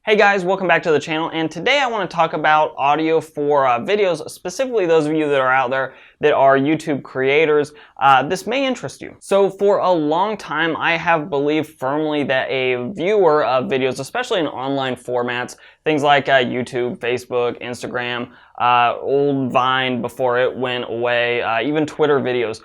Hey guys, welcome back to the channel, and today I want to talk about audio for videos, specifically those of you that are out there that are YouTube creators. This may interest you. So for a long time, I have believed firmly that a viewer of videos, especially in online formats, things like YouTube, Facebook, Instagram, old Vine before it went away, even Twitter videos,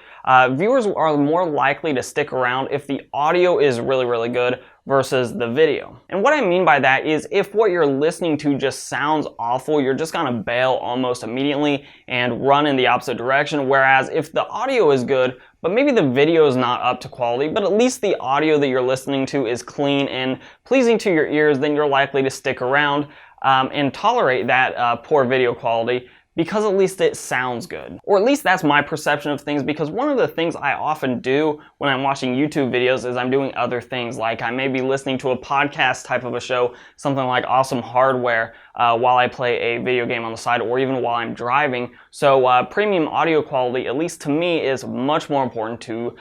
viewers are more likely to stick around if the audio is really good versus the video. And what I mean by that is if what you're listening to just sounds awful, you're just gonna bail almost immediately and run in the opposite direction. Whereas if the audio is good, but maybe the video is not up to quality, but at least the audio that you're listening to is clean and pleasing to your ears, then you're likely to stick around and tolerate that poor video quality, because at least it sounds good. Or at least that's my perception of things, because one of the things I often do when I'm watching YouTube videos is I'm doing other things, like I may be listening to a podcast type of a show, something like Awesome Hardware, while I play a video game on the side, or even while I'm driving. So premium audio quality, at least to me, is much more important to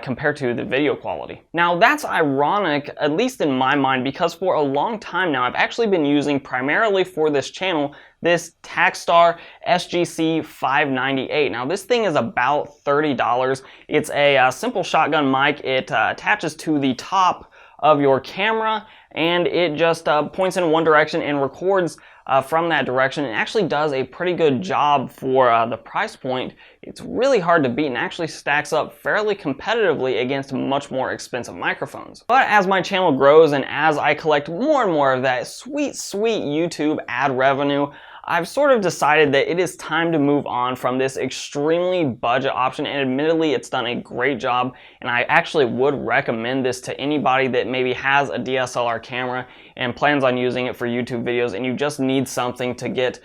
compared to the video quality. Now that's ironic, at least in my mind, because for a long time now I've actually been using, primarily for this channel, this Takstar SGC 598. Now this thing is about $30. It's a simple shotgun mic. It attaches to the top of your camera, and it just points in one direction and records from that direction. It actually does a pretty good job for the price point. It's really hard to beat and actually stacks up fairly competitively against much more expensive microphones. But as my channel grows and as I collect more and more of that sweet YouTube ad revenue, I've sort of decided that it is time to move on from this extremely budget option, and admittedly it's done a great job, and I actually would recommend this to anybody that maybe has a DSLR camera and plans on using it for YouTube videos, and you just need something to get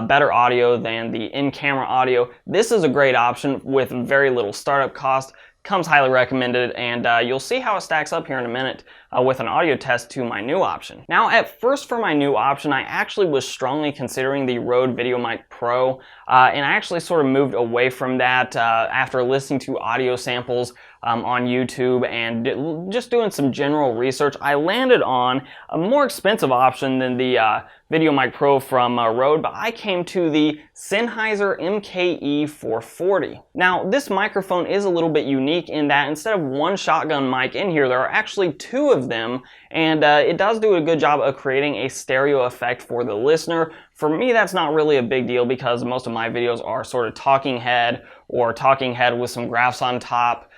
better audio than the in-camera audio. This is a great option with very little startup cost. Comes highly recommended, and you'll see how it stacks up here in a minute with an audio test to my new option. Now at first, for my new option, I actually was strongly considering the Rode VideoMic Pro, and I actually sort of moved away from that after listening to audio samples on YouTube and just doing some general research. I landed on a more expensive option than the VideoMic Pro from Rode, but I came to the Sennheiser MKE 440. Now this microphone is a little bit unique in that instead of one shotgun mic in here, there are actually two of them, and it does do a good job of creating a stereo effect for the listener. For me, that's not really a big deal because most of my videos are sort of talking head or talking head with some graphs on top.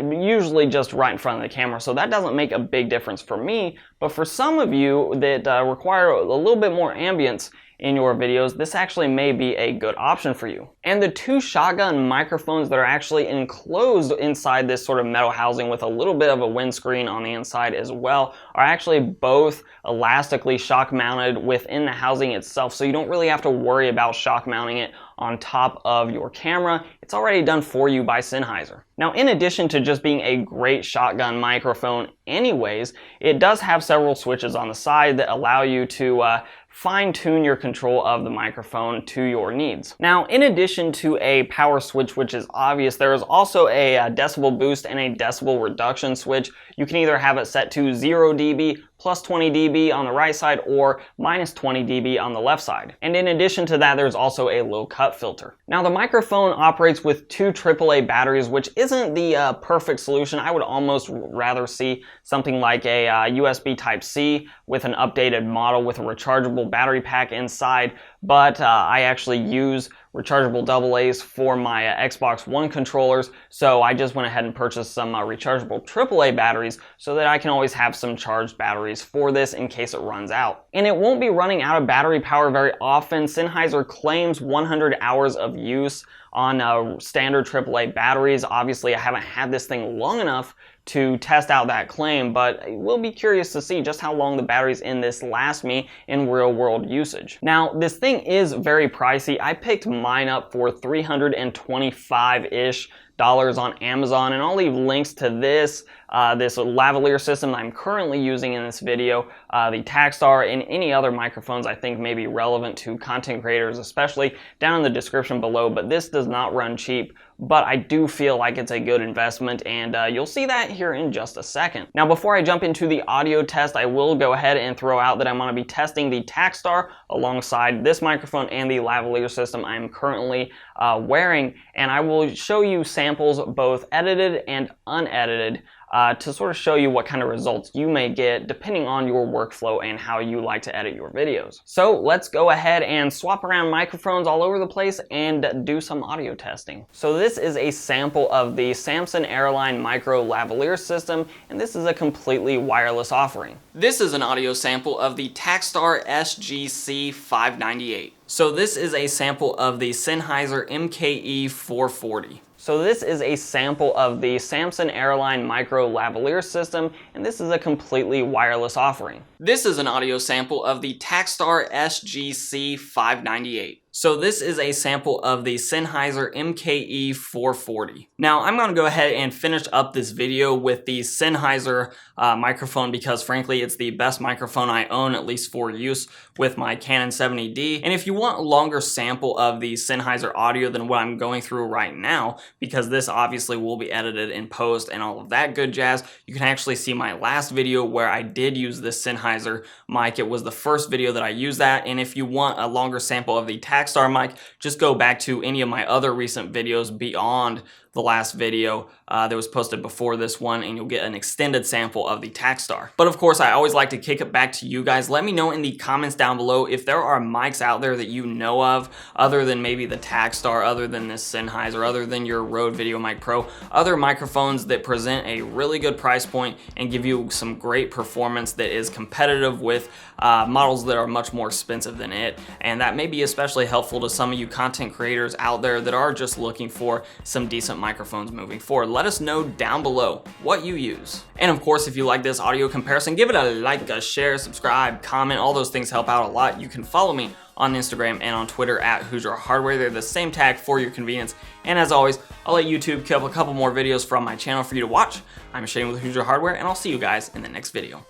Usually just right in front of the camera, so that doesn't make a big difference for me. But for some of you that require a little bit more ambience in your videos, this actually may be a good option for you. And the two shotgun microphones that are actually enclosed inside this sort of metal housing with a little bit of a windscreen on the inside as well are actually both elastically shock mounted within the housing itself, so you don't really have to worry about shock mounting it on top of your camera. It's already done for you by Sennheiser. Now, in addition to just being a great shotgun microphone anyways, it does have several switches on the side that allow you to fine-tune your control of the microphone to your needs. Now, in addition to a power switch, which is obvious, there is also a decibel boost and a decibel reduction switch. You can either have it set to 0 dB, plus 20 dB on the right side, or minus 20 dB on the left side. And in addition to that, there's also a low cut filter. Now the microphone operates with two AAA batteries, which isn't the perfect solution. I would almost rather see something like a USB Type-C with an updated model with a rechargeable battery pack inside, but I actually use rechargeable AA's for my Xbox One controllers, so I just went ahead and purchased some rechargeable AAA batteries so that I can always have some charged batteries for this in case it runs out. And it won't be running out of battery power very often. Sennheiser claims 100 hours of use on standard AAA batteries. Obviously, I haven't had this thing long enough to test out that claim, but we'll be curious to see just how long the batteries in this last me in real world usage. Now, this thing is very pricey. I picked mine up for $325-ish on Amazon, and I'll leave links to this lavalier system that I'm currently using in this video, the Takstar, and any other microphones I think may be relevant to content creators, especially down in the description below. But this does not run cheap, but I do feel like it's a good investment, and you'll see that here in just a second. Now, before I jump into the audio test, I will go ahead and throw out that I'm going to be testing the Takstar alongside this microphone and the lavalier system I'm currently wearing, and I will show you samples both edited and unedited to sort of show you what kind of results you may get depending on your workflow and how you like to edit your videos. So let's go ahead and swap around microphones all over the place and do some audio testing. So this is a sample of the Samson Airline Micro Lavalier system, and this is a completely wireless offering. This is an audio sample of the Takstar SGC 598. So this is a sample of the Sennheiser MKE 440. So this is a sample of the Samson Airline Micro Lavalier system, and this is a completely wireless offering. This is an audio sample of the Takstar SGC 598. So this is a sample of the Sennheiser MKE 440. Now I'm going to go ahead and finish up this video with the Sennheiser microphone because frankly it's the best microphone I own, at least for use with my Canon 70D. And if you want a longer sample of the Sennheiser audio than what I'm going through right now, because this obviously will be edited in post and all of that good jazz, you can actually see my last video where I did use this Sennheiser mic. It was the first video that I used that, and if you want a longer sample of the Takstar mic, just go back to any of my other recent videos beyond the last video that was posted before this one, and you'll get an extended sample of the Takstar. But of course, I always like to kick it back to you guys. Let me know in the comments down below if there are mics out there that you know of, other than maybe the Takstar, other than this Sennheiser, other than your Rode VideoMic Pro, other microphones that present a really good price point and give you some great performance that is competitive with models that are much more expensive than it. And that may be especially helpful to some of you content creators out there that are just looking for some decent microphones moving forward. Let us know down below what you use. And of course, if you like this audio comparison, give it a like, a share, subscribe, comment. All those things help out a lot. You can follow me on Instagram and on Twitter at Hoosier Hardware. They're the same tag for your convenience. And as always, I'll let YouTube kill a couple more videos from my channel for you to watch. I'm Shane with Hoosier Hardware, and I'll see you guys in the next video.